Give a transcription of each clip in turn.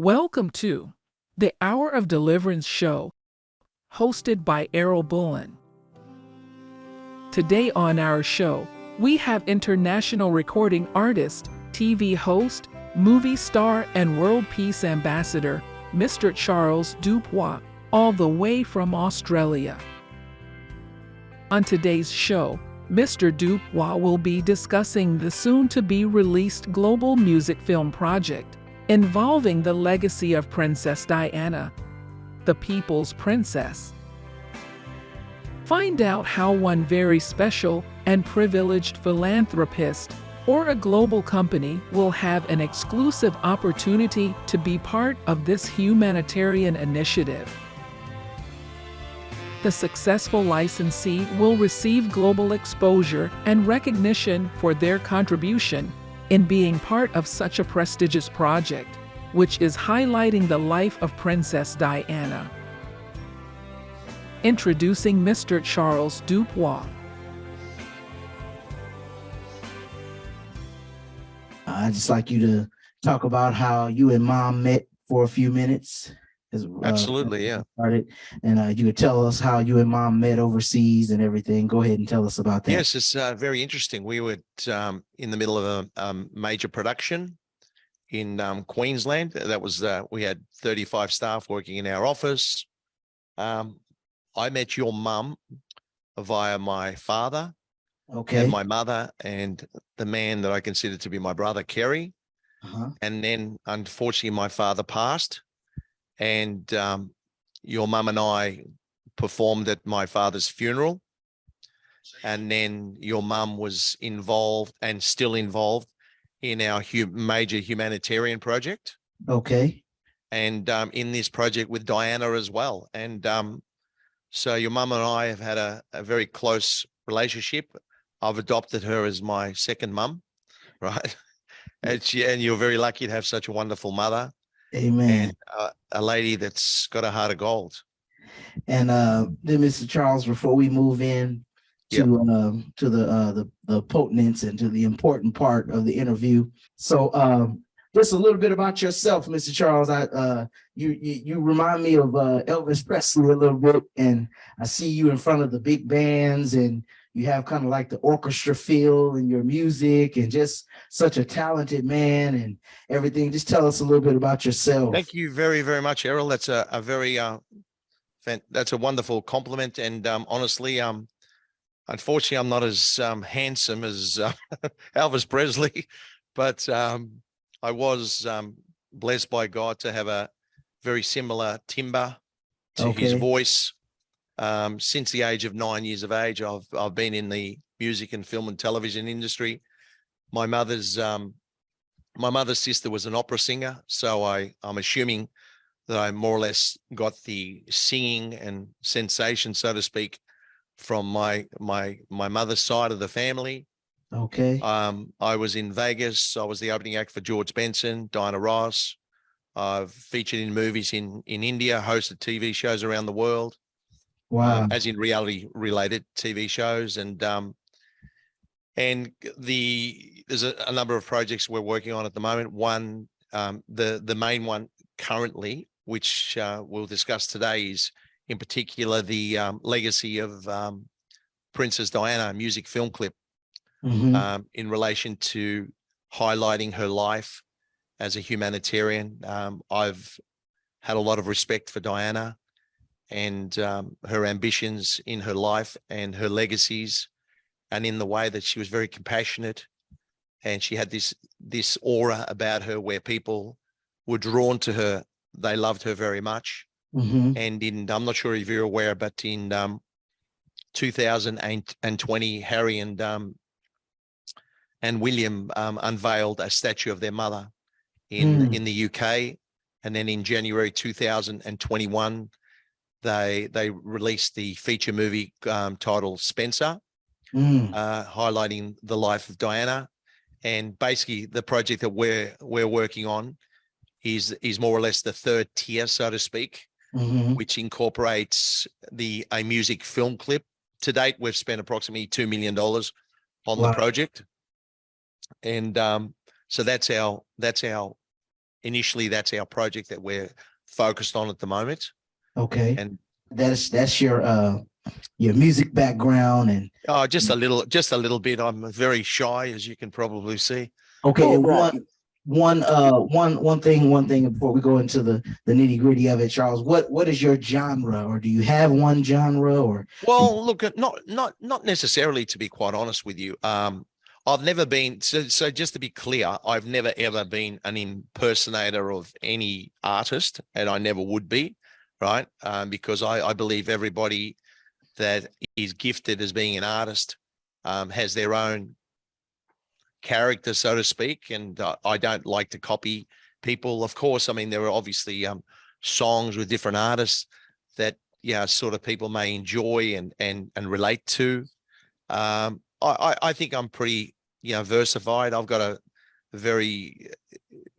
Welcome to the Hour of Deliverance show, hosted by Errol Bullen. Today on our show, we have international recording artist, TV host, movie star, and world peace ambassador, Mr. Charles Dupois, all the way from Australia. On today's show, Mr. Dupois will be discussing the soon-to-be-released global music film project involving the legacy of Princess Diana, the People's Princess. Find out how one very special and privileged philanthropist or a global company will have an exclusive opportunity to be part of this humanitarian initiative. The successful licensee will receive global exposure and recognition for their contribution in being part of such a prestigious project, which is highlighting the life of Princess Diana. Introducing Mr. Charles Dupois. I'd just like you to talk about how you and Mom met for a few minutes. Absolutely, yeah. Started, and you could tell us how you and Mom met overseas and everything. Go ahead and tell us about that. Yes, it's very interesting. We were in the middle of a major production in Queensland. That was we had 35 staff working in our office. I met your mum via my father, okay, and my mother, and the man that I consider to be my brother, Kerry. And then, unfortunately, my father passed. And your mum and I performed at my father's funeral. And then your mum was involved and still involved in our major humanitarian project. Okay. And in this project with Diana as well. And so your mum and I have had a very close relationship. I've adopted her as my second mum, right? And you're very lucky to have such a wonderful mother. Amen. And a lady that's got a heart of gold. And then, Mr. Charles, before we move in to the potence and to the important part of the interview, so just a little bit about yourself, Mr. Charles. You remind me of Elvis Presley a little bit, and I see you in front of the big bands, and you have kind of like the orchestra feel in your music, and just such a talented man and everything. Just tell us a little bit about yourself. Thank you very, very much, Errol. That's a very that's a wonderful compliment. And honestly, unfortunately, I'm not as handsome as Elvis Presley, but I was blessed by God to have a very similar timbre to his voice. Since the age of 9 years of age, I've been in the music and film and television industry. My mother's sister was an opera singer, so I'm assuming that I more or less got the singing and sensation, so to speak, from my mother's side of the family. Okay. I was in Vegas. I was the opening act for George Benson, Diana Ross. I've featured in movies in India, hosted TV shows around the world. Wow. As in reality-related TV shows, and there's a number of projects we're working on at the moment. One, the main one currently, which we'll discuss today, is in particular the legacy of Princess Diana music film clip in relation to highlighting her life as a humanitarian. I've had a lot of respect for Diana and her ambitions in her life and her legacies, and in the way that she was very compassionate, and she had this aura about her where people were drawn to her. They loved her very much. And I'm not sure if you're aware, but in 2020, Harry and William unveiled a statue of their mother in the UK, and then in January 2021. They released the feature movie titled Spencer, highlighting the life of Diana. And basically the project that we're working on is more or less the third tier, so to speak, which incorporates a music film clip. To date, we've spent approximately $2 million on the project. And so that's our initially that's our project that we're focused on at the moment. Okay. And That's your music background and just a little bit. I'm very shy, as you can probably see. okay. And Right. one thing before we go into the nitty gritty of it, Charles, what is your genre, or do you have one genre, or Well, look, not necessarily, to be quite honest with you. I've never been, so just to be clear, I've never ever been an impersonator of any artist, and I never would be, right? Because I believe everybody that is gifted as being an artist has their own character, so to speak, and I don't like to copy people. Of course, I mean, there are obviously songs with different artists that sort of people may enjoy and relate to. I think I'm pretty versified. I've got a very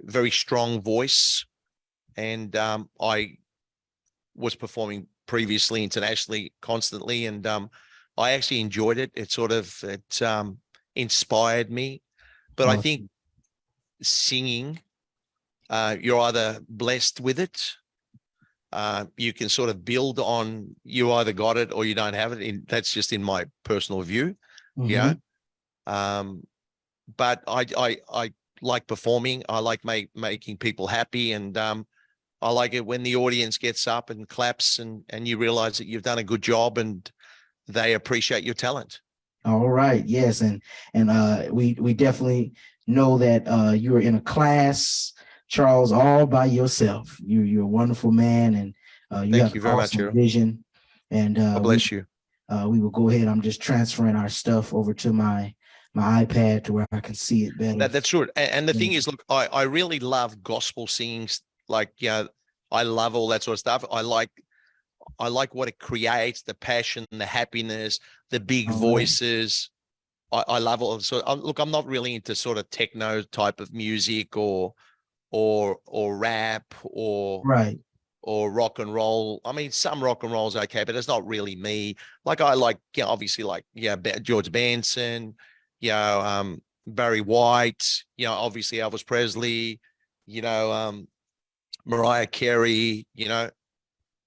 very strong voice, and I was performing previously internationally constantly, and I actually enjoyed it. It inspired me. But I think singing, you're either blessed with it, you can sort of build on, you either got it or you don't have it. That's just in my personal view. Mhm. But I like performing. I like making people happy, and I like it when the audience gets up and claps, and you realize that you've done a good job and they appreciate your talent. All right. Yes. And we definitely know that you are in a class, Charles, all by yourself. You're a wonderful man, and you Thank have you an very much, awesome Errol. vision. And God bless you. we will go ahead. I'm just transferring our stuff over to my iPad to where I can see it better. That's true. And the thing Yeah. is, look, I really love gospel singing. Like, I love all that sort of stuff. I like what it creates, the passion, the happiness, the big All right. voices. I love all. So look, I'm not really into sort of techno type of music or rap Right. or rock and roll. I mean, some rock and roll is okay, but it's not really me. Like, I like, obviously, like, George Benson, Barry White, obviously Elvis Presley, Mariah Carey,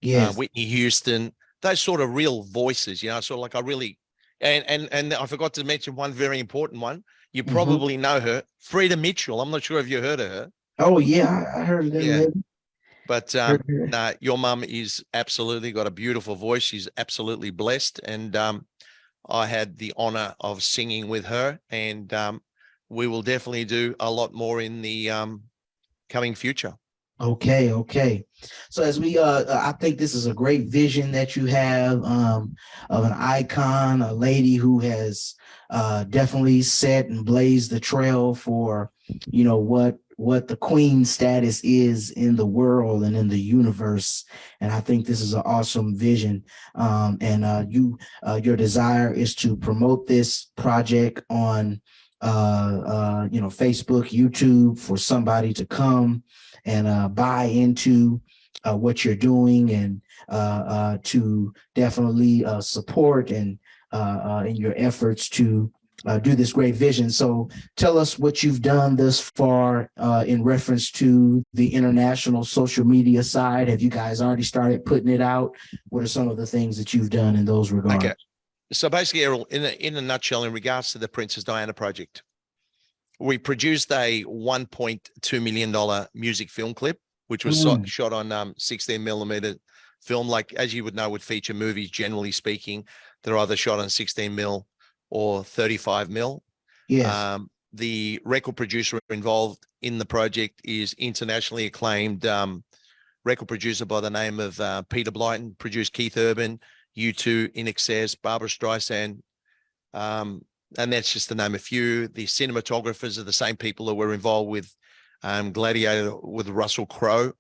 Yes. Whitney Houston, those sort of real voices, sort of like I really, and I forgot to mention one very important one. You Mhm. probably know her, Frida Mitchell. I'm not sure if you heard of her. Oh yeah, I heard of that Yeah. lady. But Heard of her. no, your mum is absolutely got a beautiful voice. She's absolutely blessed. And I had the honor of singing with her. And we will definitely do a lot more in the coming future. Okay, okay. So as I think this is a great vision that you have of an icon, a lady who has definitely set and blazed the trail for, what the queen status is in the world and in the universe. And I think this is an awesome vision. Your desire is to promote this project on, Facebook, YouTube, for somebody to come and buy into what you're doing, and to definitely support and in your efforts to do this great vision. So tell us what you've done thus far in reference to the international social media side. Have you guys already started putting it out? What are some of the things that you've done in those regards? Okay. So basically, Errol, in a nutshell, in regards to the Princess Diana project, we produced a $1.2 million music film clip, which was shot on 16 millimeter film. Like, as you would know, with feature movies, generally speaking, they're either shot on 16 mil or 35 mil. Yes. The record producer involved in the project is internationally acclaimed record producer by the name of Peter Blyton, produced Keith Urban, U2, In Excess, Barbara Streisand, and that's just to name a few. The cinematographers are the same people that were involved with Gladiator with Russell Crowe.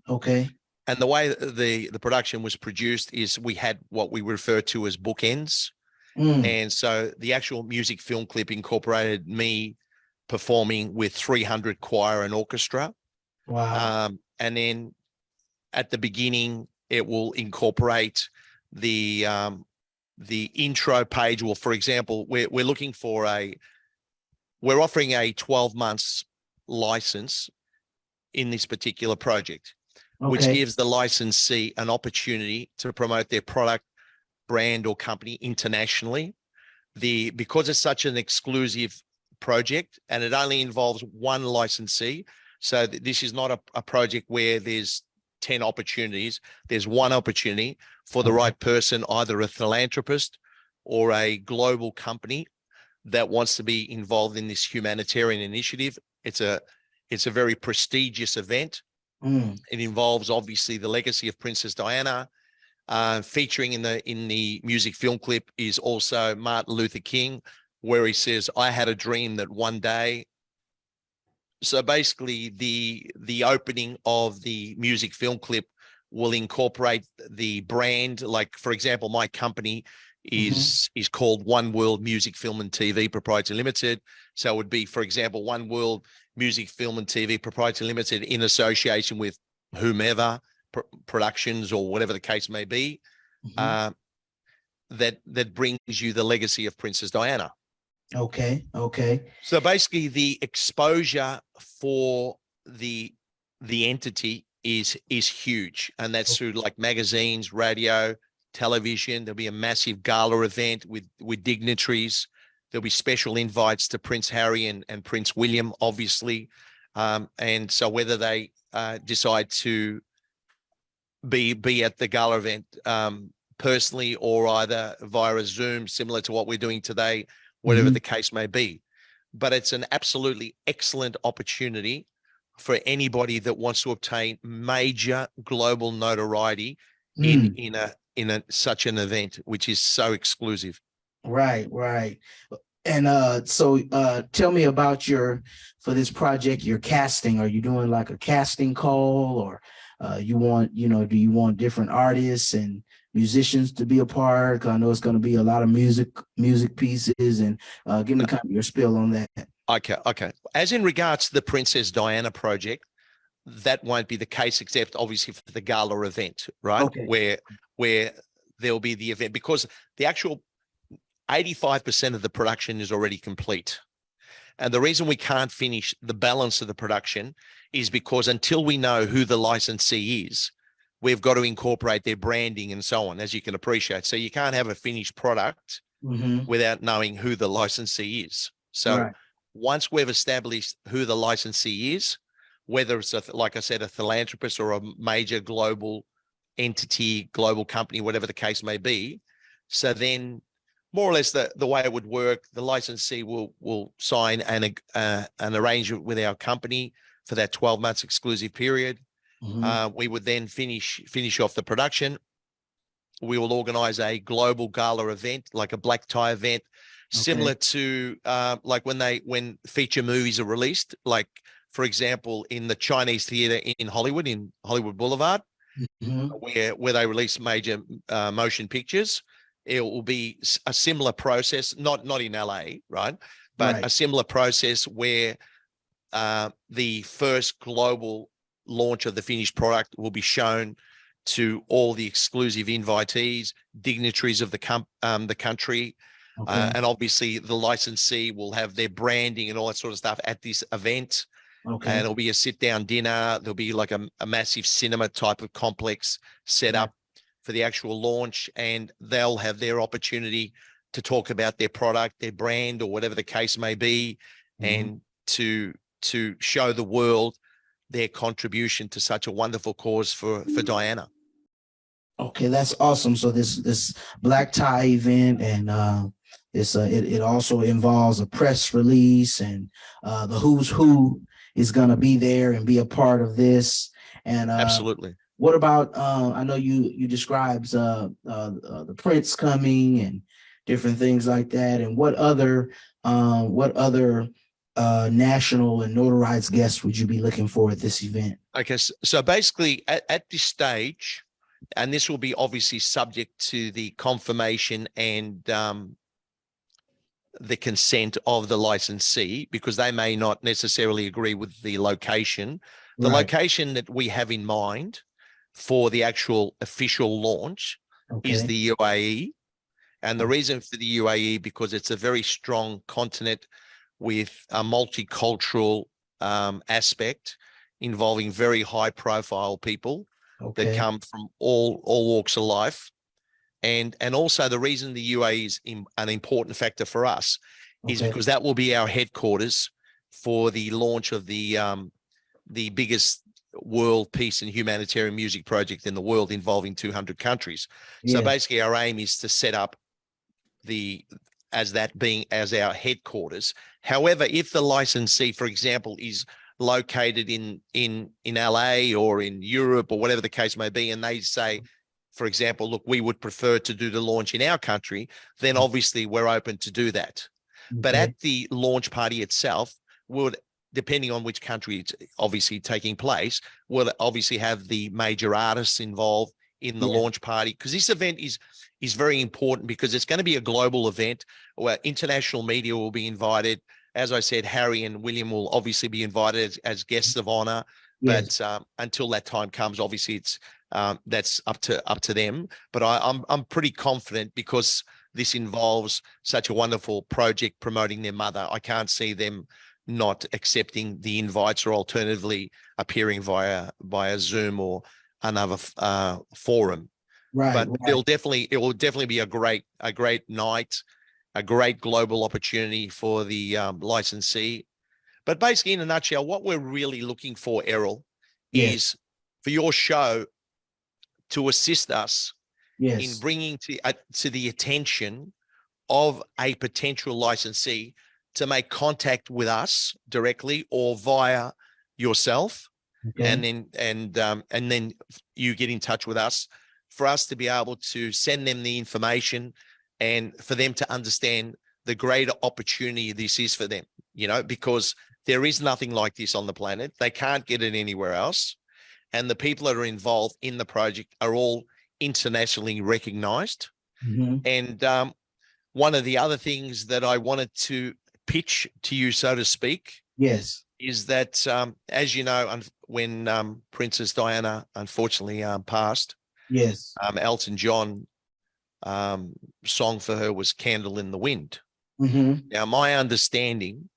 Okay. And the way the production was produced is we had what we refer to as bookends. And so the actual music film clip incorporated me performing with 300 choir and orchestra. Wow. And then at the beginning, it will incorporate the intro page. Well, for example, we're offering a 12 months license in this particular project, which Okay. gives the licensee an opportunity to promote their product, brand, or company internationally. Because it's such an exclusive project and it only involves one licensee, so this is not a project where there's 10 opportunities. There's one opportunity for the right person, either a philanthropist or a global company that wants to be involved in this humanitarian initiative. It's a very prestigious event. It involves obviously the legacy of Princess Diana. Featuring in the music film clip is also Martin Luther King, where he says, "I had a dream that one day." So basically, the opening of the music film clip will incorporate the brand. Like, for example, my company is called One World Music Film and TV Proprietary Limited. So it would be, for example, One World Music Film and TV Proprietary Limited in association with whomever productions or whatever the case may be. That brings you the legacy of Princess Diana. Okay. Okay. So basically, the exposure for the entity is huge, and that's through like magazines, radio, television. There'll be a massive gala event with dignitaries. There'll be special invites to Prince Harry and Prince William, obviously. And so whether they decide to be at the gala event personally or either via a Zoom, similar to what we're doing today, whatever the case may be. But it's an absolutely excellent opportunity for anybody that wants to obtain major global notoriety in such an event, which is so exclusive. Right. And so tell me about for this project, your casting. Are you doing like a casting call, or do you want different artists and musicians to be a part? 'Cause I know it's going to be a lot of music pieces, and give me kind of your spill on that. Okay. As in regards to the Princess Diana project, that won't be the case, except obviously for the gala event, right? Okay. Where there'll be the event, because the actual 85% of the production is already complete. And the reason we can't finish the balance of the production is because until we know who the licensee is, we've got to incorporate their branding and so on, as you can appreciate. So you can't have a finished product without knowing who the licensee is. So once we've established who the licensee is, whether it's, like I said, a philanthropist or a major global entity, global company, whatever the case may be, so then more or less the way it would work, the licensee will sign an arrangement with our company for that 12 months exclusive period. We would then finish off the production. We will organize a global gala event, like a black tie event, similar to like when feature movies are released, like, for example, in the Chinese theater in Hollywood, in Hollywood Boulevard, where they release major motion pictures. It will be a similar process, not in LA, right? But a similar process where the first global launch of the finished product will be shown to all the exclusive invitees, dignitaries of the country. And obviously the licensee will have their branding and all that sort of stuff at this event. And it'll be a sit-down dinner. There'll be like a massive cinema type of complex set up for the actual launch, and they'll have their opportunity to talk about their product, their brand, or whatever the case may be, and to show the world their contribution to such a wonderful cause for Diana. Okay, that's awesome. So this black tie event, and it also involves a press release, and the who's who is going to be there and be a part of this. And absolutely. What about I know you described the Prince coming and different things like that, and what other national and notarized guests would you be looking for at this event? Okay, so basically at this stage, and this will be obviously subject to the confirmation and the consent of the licensee, because they may not necessarily agree with the location. The location that we have in mind for the actual official launch is the UAE. And the reason for the UAE, because it's a very strong continent with a multicultural aspect. involving very high profile people that Okay. come from all walks of life. And also the reason the UAE is an important factor for us is Okay. because that will be our headquarters for the launch of the biggest world peace and humanitarian music project in the world, involving 200 countries. So Yes. basically our aim is to set up as our headquarters. However, if the licensee, for example, is located in LA or in Europe or whatever the case may be, and they say, for example, look, we would prefer to do the launch in our country, then obviously we're open to do that. But Okay. at the launch party itself, depending on which country it's obviously taking place, we'll obviously have the major artists involved in the launch party, because this event is very important, because it's going to be a global event where international media will be invited. As I said, Harry and William will obviously be invited as guests of honor. Yes. But until that time comes, obviously it's that's up to them. But I'm pretty confident, because this involves such a wonderful project promoting their mother. I can't see them not accepting the invites, or alternatively appearing via Zoom or another forum. Right. But Right. it will definitely be a great night, a great global opportunity for the licensee. But basically, in a nutshell, what we're really looking for, Errol, Yes. is for your show to assist us in Yes. bringing to the attention of a potential licensee to make contact with us directly or via yourself, Okay. and then you get in touch with us, for us to be able to send them the information, and for them to understand the great opportunity this is for them, because there is nothing like this on the planet. They can't get it anywhere else. And the people that are involved in the project are all internationally recognized. Mm-hmm. And one of the other things that I wanted to pitch to you, so to speak, Yes. is that, as you know, when Princess Diana unfortunately passed, Yes. Elton John song for her was Candle in the Wind. Mm-hmm. Now, my understanding,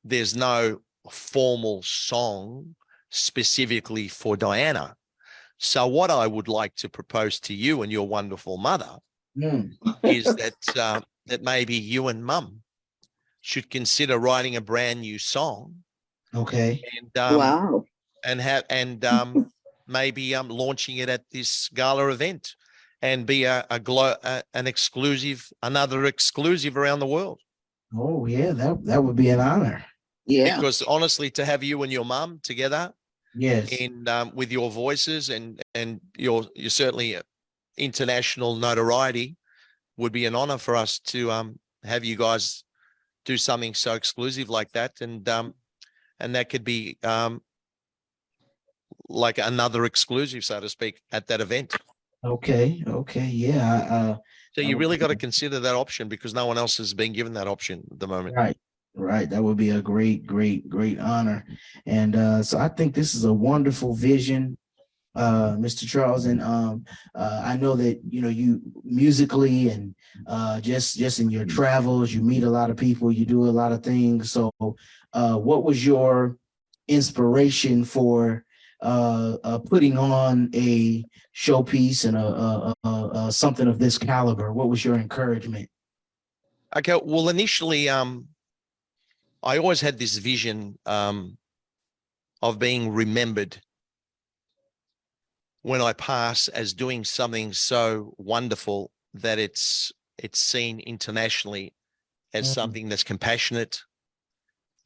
there's no formal song specifically for Diana. So what I would like to propose to you and your wonderful mother is that maybe you and Mum should consider writing a brand new song, Okay. and Wow. maybe launching it at this gala event, and be another exclusive around the world. Oh yeah, that would be an honor. Yeah. Because honestly, to have you and your mum together Yes. in with your voices and your certainly international notoriety, would be an honor for us to have you guys do something so exclusive like that, and that could be like another exclusive, so to speak, at that event. Okay. Okay. Yeah. So you really got to consider that option, because no one else has been given that option at the moment. Right. Right. That would be a great honor. And so I think this is a wonderful vision, Mr. Charles. And I know that, you musically and just in your travels, you meet a lot of people, you do a lot of things. So what was your inspiration for putting on a showpiece and something of this caliber? What was your encouragement? Okay, well, initially, I always had this vision of being remembered when I pass as doing something so wonderful that it's seen internationally as something that's compassionate,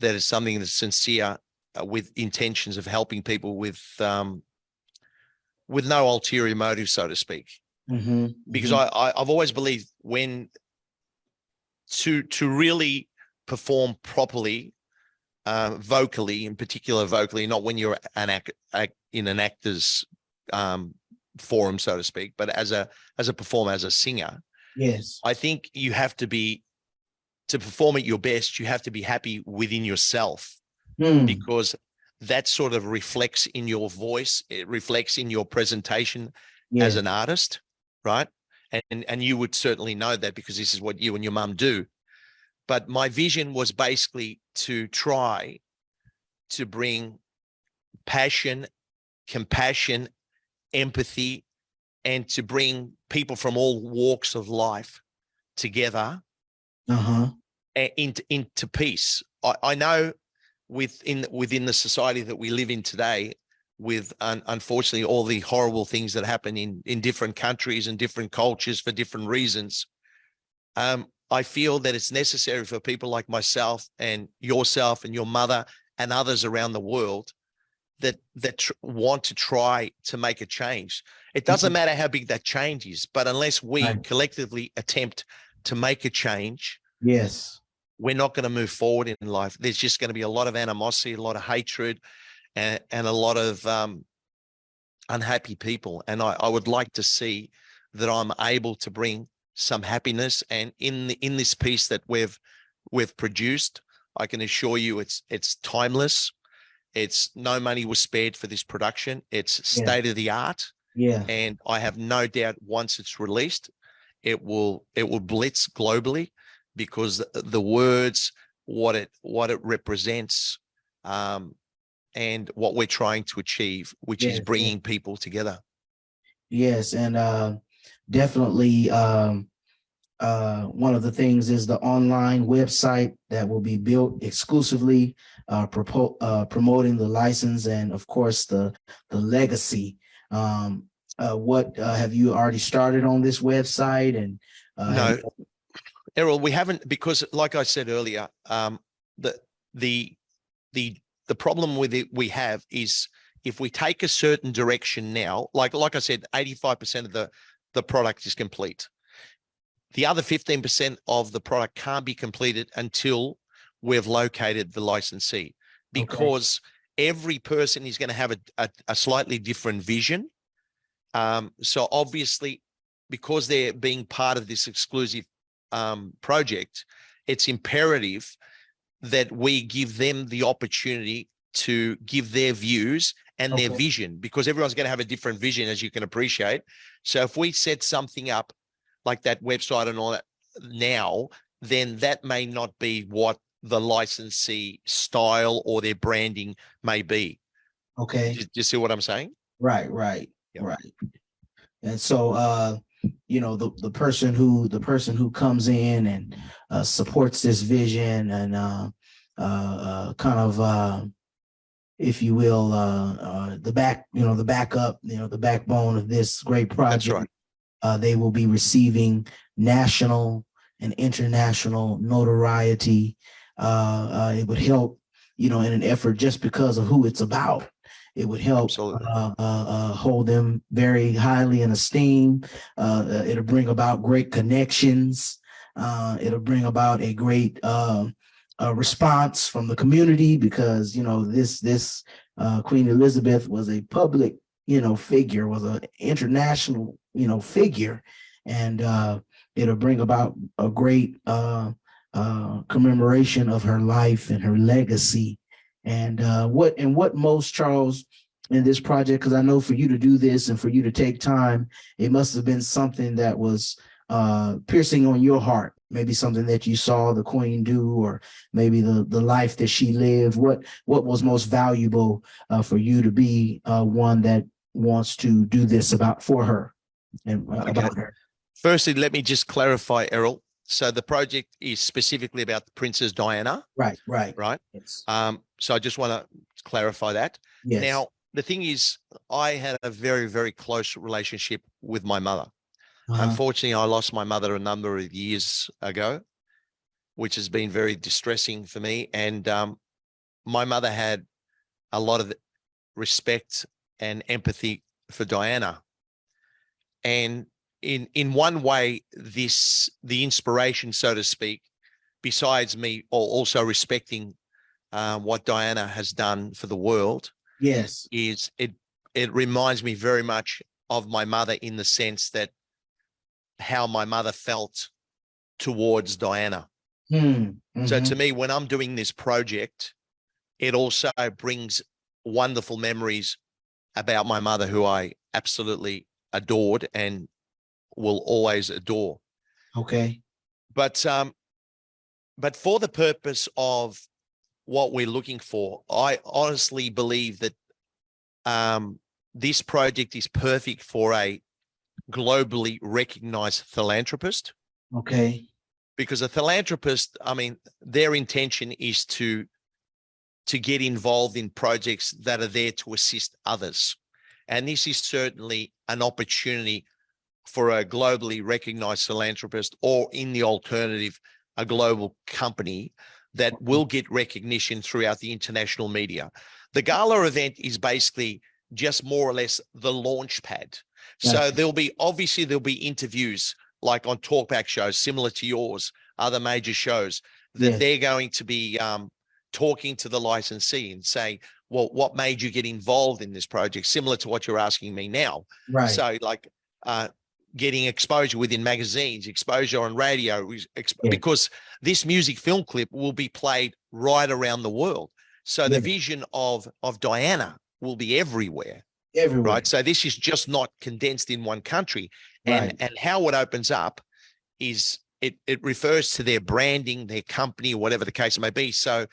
that is something that's sincere, with intentions of helping people with no ulterior motive, so to speak. Mm-hmm. Because I've always believed, when to really perform properly, vocally, in particular vocally, not when you're in an actor's forum, so to speak, but as a performer, as a singer. Yes. I think you have to perform at your best, you have to be happy within yourself, because that sort of reflects in your voice, it reflects in your presentation as an artist, right? And you would certainly know that, because this is what you and your mum do. But my vision was basically to try to bring passion, compassion, empathy, and to bring people from all walks of life together into peace. I know within the society that we live in today, with unfortunately all the horrible things that happen in different countries and different cultures for different reasons, I feel that it's necessary for people like myself and yourself and your mother and others around the world that want to try to make a change. It doesn't matter how big that change is, but unless we collectively attempt to make a change, yes, we're not going to move forward in life. There's just going to be a lot of animosity, a lot of hatred, and a lot of unhappy people. And I would like to see that I'm able to bring some happiness. And in this piece that we've produced, I can assure you it's timeless. It's no money was spared for this production. It's state of the art. Yeah. And I have no doubt once it's released, it will blitz globally, because the words, what it represents, and what we're trying to achieve, which is bringing people together. Yes, and definitely one of the things is the online website that will be built exclusively promoting the license and, of course, the legacy. What have you already started on this website? And no, Errol, we haven't, because like I said earlier, the problem with it we have is, if we take a certain direction now, like I said, 85% of the product is complete. The other 15% of the product can't be completed until we've located the licensee, because every person is going to have a slightly different vision. So obviously, because they're being part of this exclusive project, it's imperative that we give them the opportunity to give their views and their vision, because everyone's going to have a different vision, as you can appreciate. So if we set something up like that website and all that now, then that may not be what the licensee style or their branding may be. Okay. Do you see what I'm saying? Right. Yep. Right. And so, the person who comes in and supports this vision and kind of, if you will, the backup, the backbone of this great project. That's right. They will be receiving national and international notoriety. It would help, in an effort, just because of who it's about. It would help hold them very highly in esteem. It'll bring about great connections. It'll bring about a great response from the community, because this Queen Elizabeth was a public figure, was an international figure, and it'll bring about a great commemoration of her life and her legacy. And what most, Charles, in this project, because I know for you to do this and for you to take time, it must have been something that was piercing on your heart, maybe something that you saw the Queen do, or maybe the life that she lived. What was most valuable for you to be one that wants to do this for her and about her? Firstly, let me just clarify, Errol. So the project is specifically about Princess Diana. Right. Yes. So I just want to clarify that. Yes. Now, the thing is, I had a very, very close relationship with my mother. Unfortunately, I lost my mother a number of years ago, which has been very distressing for me. And my mother had a lot of respect and empathy for Diana. And in one way, the inspiration, so to speak, besides me also respecting what Diana has done for the world, yes, is it reminds me very much of my mother, in the sense that how my mother felt towards Diana. So to me, when I'm doing this project, it also brings wonderful memories about my mother, who I absolutely adored and will always adore. Okay. But for the purpose of what we're looking for, I honestly believe that this project is perfect for a globally recognized philanthropist. Okay. Because a philanthropist, I mean, their intention is to get involved in projects that are there to assist others. And this is certainly an opportunity for a globally recognized philanthropist, or in the alternative, a global company that will get recognition throughout the international media. The gala event is basically just more or less the launch pad. Gotcha. So there'll be interviews like on talkback shows similar to yours, other major shows, that Yes. they're going to be talking to the licensee and say, well, what made you get involved in this project? Similar to what you're asking me now. Right. So like getting exposure within magazines, exposure on radio, because this music film clip will be played right around the world. So the vision of Diana will be everywhere. Everywhere. Right. So this is just not condensed in one country. Right. And how it opens up is it refers to their branding, their company, or whatever the case may be. So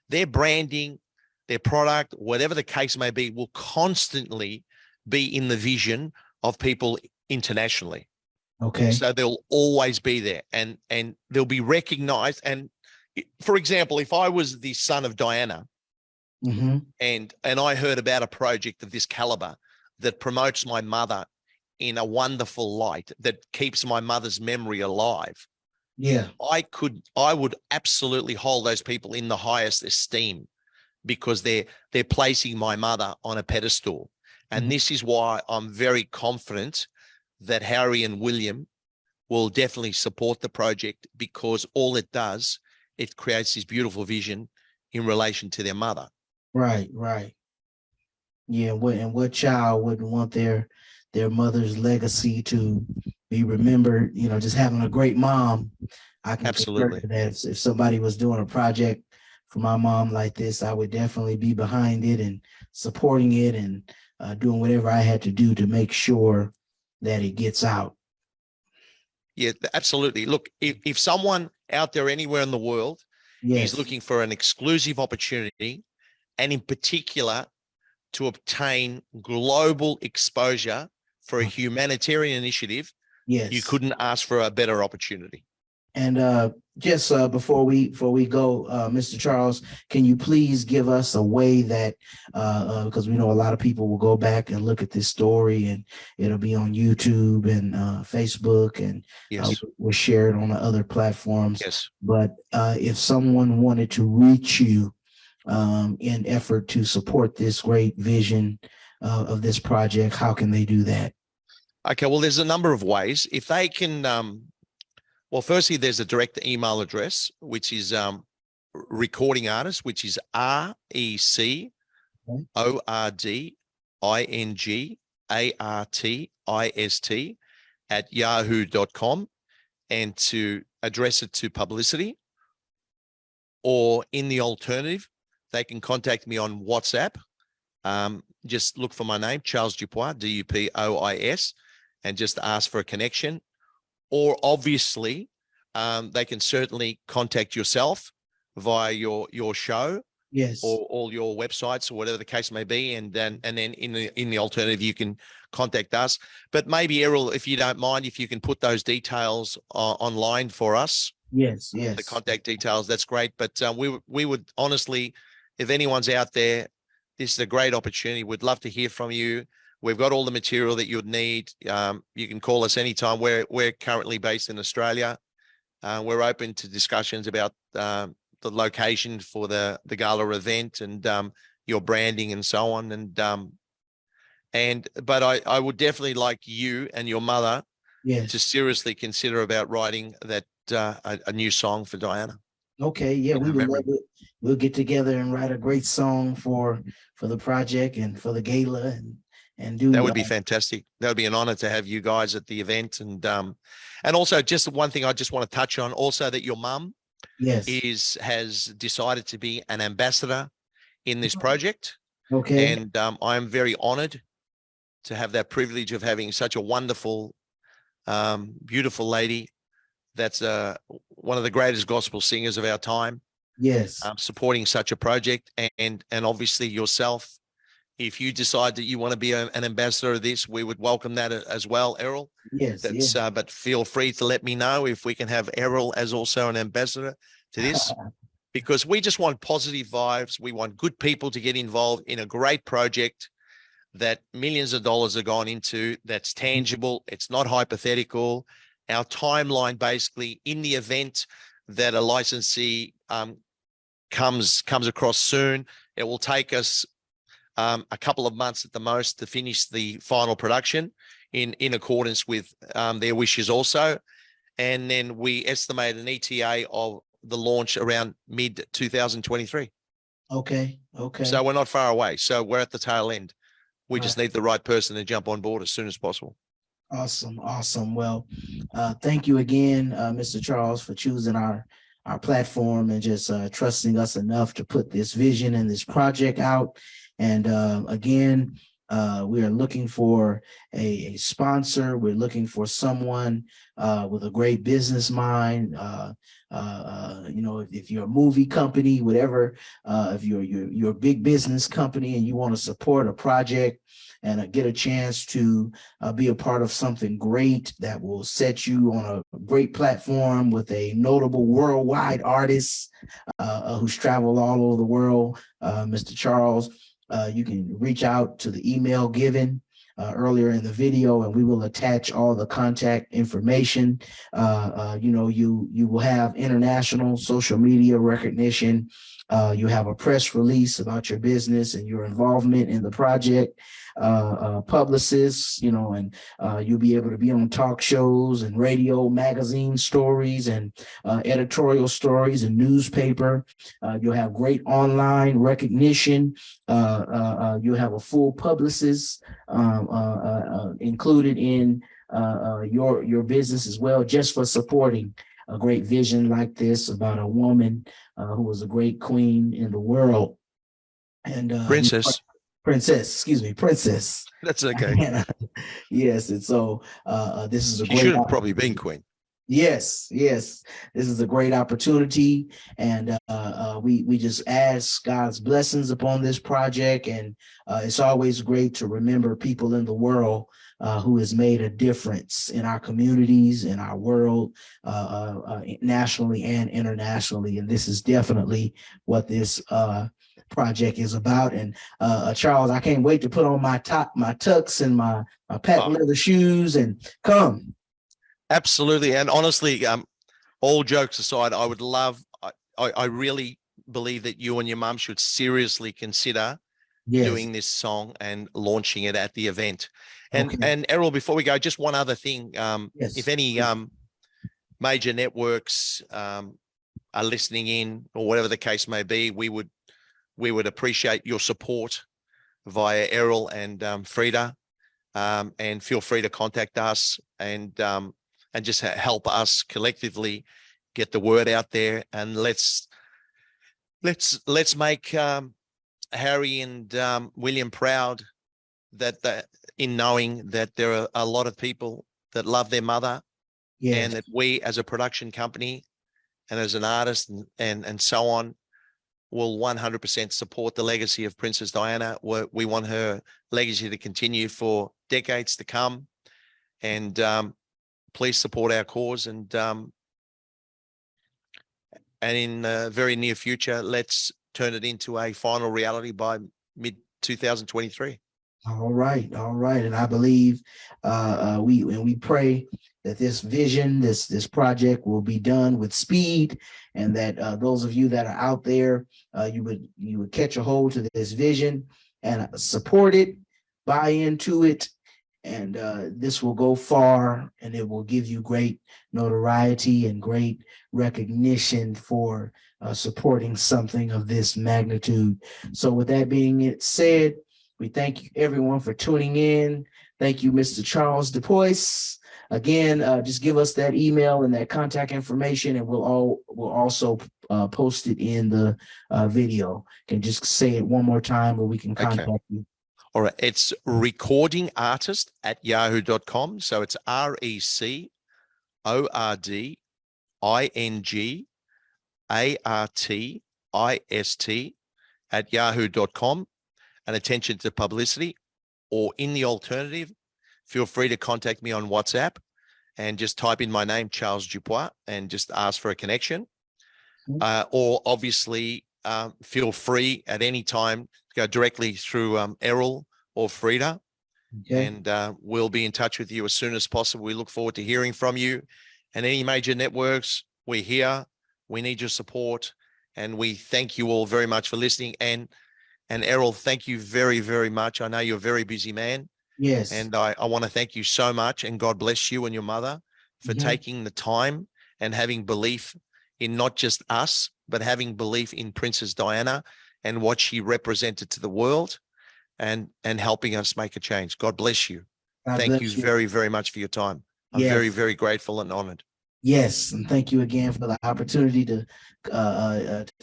their branding, their product, whatever the case may be, will constantly be in the vision of people internationally. Okay. So they'll always be there, and they'll be recognized. And for example, if I was the son of Diana, Mm-hmm. and I heard about a project of this caliber that promotes my mother in a wonderful light, that keeps my mother's memory alive, Yeah. I would absolutely hold those people in the highest esteem, because they're placing my mother on a pedestal. And Mhm. this is why I'm very confident that Harry and William will definitely support the project, because all it does, it creates this beautiful vision in relation to their mother. Right. Right. Yeah. What child wouldn't want their mother's legacy to be remembered? You know, just having a great mom. I can concur Absolutely. to that. If somebody was doing a project for my mom like this, I would definitely be behind it and supporting it, and doing whatever I had to do to make sure that it gets out. Yeah, absolutely. Look, if someone out there anywhere in the world Yes. is looking for an exclusive opportunity, and in particular to obtain global exposure for a humanitarian initiative, Yes. you couldn't ask for a better opportunity. And just before we go, Mr. Charles, can you please give us a way that, because we know a lot of people will go back and look at this story, and it'll be on YouTube and Facebook, and Yes. we'll share it on the other platforms. Yes. But if someone wanted to reach you in effort to support this great vision of this project, how can they do that? Okay, well, there's a number of ways. If they can, well, firstly, there's a direct email address, which is recording artist, which is recordingartist@yahoo.com, and to address it to publicity. Or in the alternative, they can contact me on WhatsApp. Just look for my name, Charles Dupois, Dupois, and just ask for a connection. Or obviously, they can certainly contact yourself via your show, Yes. or all your websites, or whatever the case may be. And then in the alternative, you can contact us. But maybe, Errol, if you don't mind, if you can put those details online for us. Yes. The contact details, that's great. But we would honestly, if anyone's out there, this is a great opportunity. We'd love to hear from you. We've got all the material that you'd need. You can call us anytime. We're currently based in Australia. We're open to discussions about the location for the gala event, and your branding and so on. But I would definitely like you and your mother to seriously consider about writing that a new song for Diana. Okay, yeah, we would love it. We'll get together and write a great song for the project and for the gala, and do that. Would be fantastic. That would be an honor to have you guys at the event. And also, just one thing I just want to touch on, also, that your mum has decided to be an ambassador in this project. Okay. And I'm very honored to have that privilege of having such a wonderful, beautiful lady that's one of the greatest gospel singers of our time. Yes. Supporting such a project, and obviously yourself if you decide that you want to be an ambassador of this, we would welcome that as well, Errol. Yes, That's but feel free to let me know if we can have Errol as also an ambassador to this, because we just want positive vibes. We want good people to get involved in a great project that millions of dollars are gone into, that's tangible. It's not hypothetical. Our timeline, basically, in the event that a licensee comes across soon, it will take us a couple of months at the most to finish the final production in accordance with their wishes also. And then we estimate an ETA of the launch around mid 2023. Okay. So we're not far away. So we're at the tail end. We just need the right person to jump on board as soon as possible. Awesome. Well, thank you again, Mr. Charles, for choosing our platform and just trusting us enough to put this vision and this project out. And again, we are looking for a sponsor. We're looking for someone with a great business mind. If you're a movie company, whatever, if you're a big business company and you want to support a project and get a chance to be a part of something great that will set you on a great platform with a notable worldwide artist who's traveled all over the world, Mr. Charles, you can reach out to the email given earlier in the video, and we will attach all the contact information. You will have international social media recognition. You have a press release about your business and your involvement in the project. Publicists, and you'll be able to be on talk shows and radio, magazine stories, and editorial stories and newspaper. You'll have great online recognition. You'll have a full publicist included in your business as well, just for supporting a great vision like this about a woman who was a great queen in the world. And Princess. That's okay. Yes, and so this is a She great. should have probably been queen. Yes, this is a great opportunity, and we just ask God's blessings upon this project. And it's always great to remember people in the world who has made a difference in our communities, in our world, nationally and internationally. And this is definitely what this project is about. And Charles, I can't wait to put on my tux and my patent leather shoes and come. Absolutely. And honestly, all jokes aside, I would love, I really believe that you and your mum should seriously consider doing this song and launching it at the event. And Errol, before we go, just one other thing. If any major networks are listening in, or whatever the case may be, we would appreciate your support via Errol and Frida, and feel free to contact us and just help us collectively get the word out there. And let's make Harry and William proud that in knowing that there are a lot of people that love their mother, and that we as a production company and as an artist and so on will 100% support the legacy of Princess Diana. We want her legacy to continue for decades to come. And please support our cause. And in the very near future, let's turn it into a final reality by mid 2023. All right. And I believe we pray that this vision, this project will be done with speed, and that those of you that are out there, you would catch a hold to this vision and support it, buy into it, and this will go far, and it will give you great notoriety and great recognition for supporting something of this magnitude. So with that being said, we thank you everyone for tuning in. Thank you, Mr. Charles Dupois. Again, just give us that email and that contact information, and we'll also post it in the video. Can just say it one more time where we can contact you. All right. It's recordingartist@yahoo.com. So it's RECORDINGARTIST@yahoo.com. an attention to publicity, or in the alternative, feel free to contact me on WhatsApp and just type in my name, Charles Dupois, and just ask for a connection. Or obviously, feel free at any time to go directly through Errol or Frida. Okay. And we'll be in touch with you as soon as possible. We look forward to hearing from you. And any major networks, we're here. We need your support. And we thank you all very much for listening. And Errol, thank you very, very much. I know you're a very busy man. Yes. And I want to thank you so much. And God bless you and your mother for taking the time and having belief in not just us, but having belief in Princess Diana and what she represented to the world, and helping us make a change. God bless you. Thank you very, very much for your time. I'm very, very grateful and honored. Yes, and thank you again for the opportunity to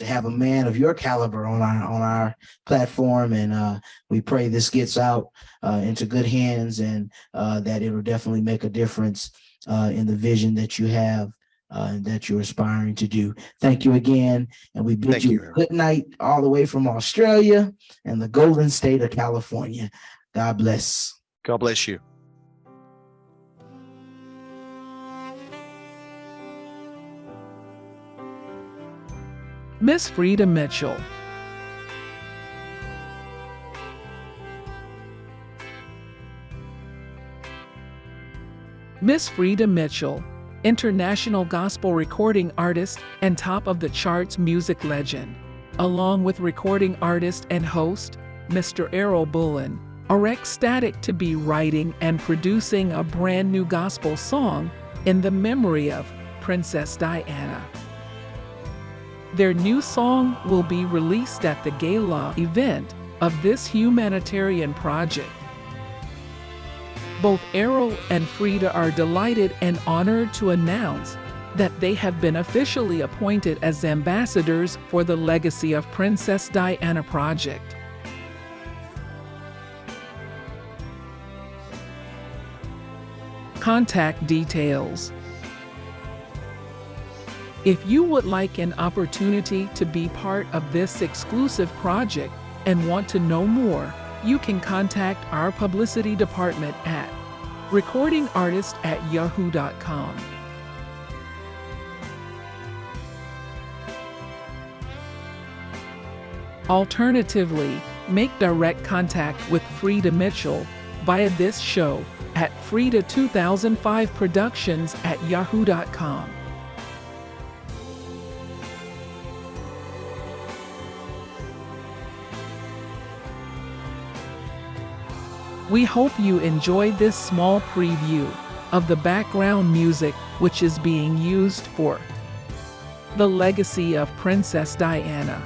have a man of your caliber on our platform, and we pray this gets out into good hands, and that it will definitely make a difference in the vision that you have and that you're aspiring to do. Thank you again, and we bid you good night all the way from Australia and the golden state of California. God bless. God bless you. Miss Frida Mitchell. Miss Frida Mitchell, international gospel recording artist and top of the charts music legend, along with recording artist and host, Mr. Errol Bullen, are ecstatic to be writing and producing a brand new gospel song in the memory of Princess Diana. Their new song will be released at the gala event of this humanitarian project. Both Errol and Frida are delighted and honored to announce that they have been officially appointed as ambassadors for the Legacy of Princess Diana project. Contact details. If you would like an opportunity to be part of this exclusive project and want to know more, you can contact our publicity department at recordingartist@yahoo.com. Alternatively, make direct contact with Frida Mitchell via this show at frida2005productions@yahoo.com. We hope you enjoyed this small preview of the background music which is being used for the Legacy of Princess Diana.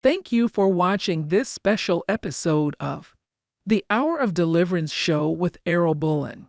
Thank you for watching this special episode of the Hour of Deliverance show with Errol Bullen.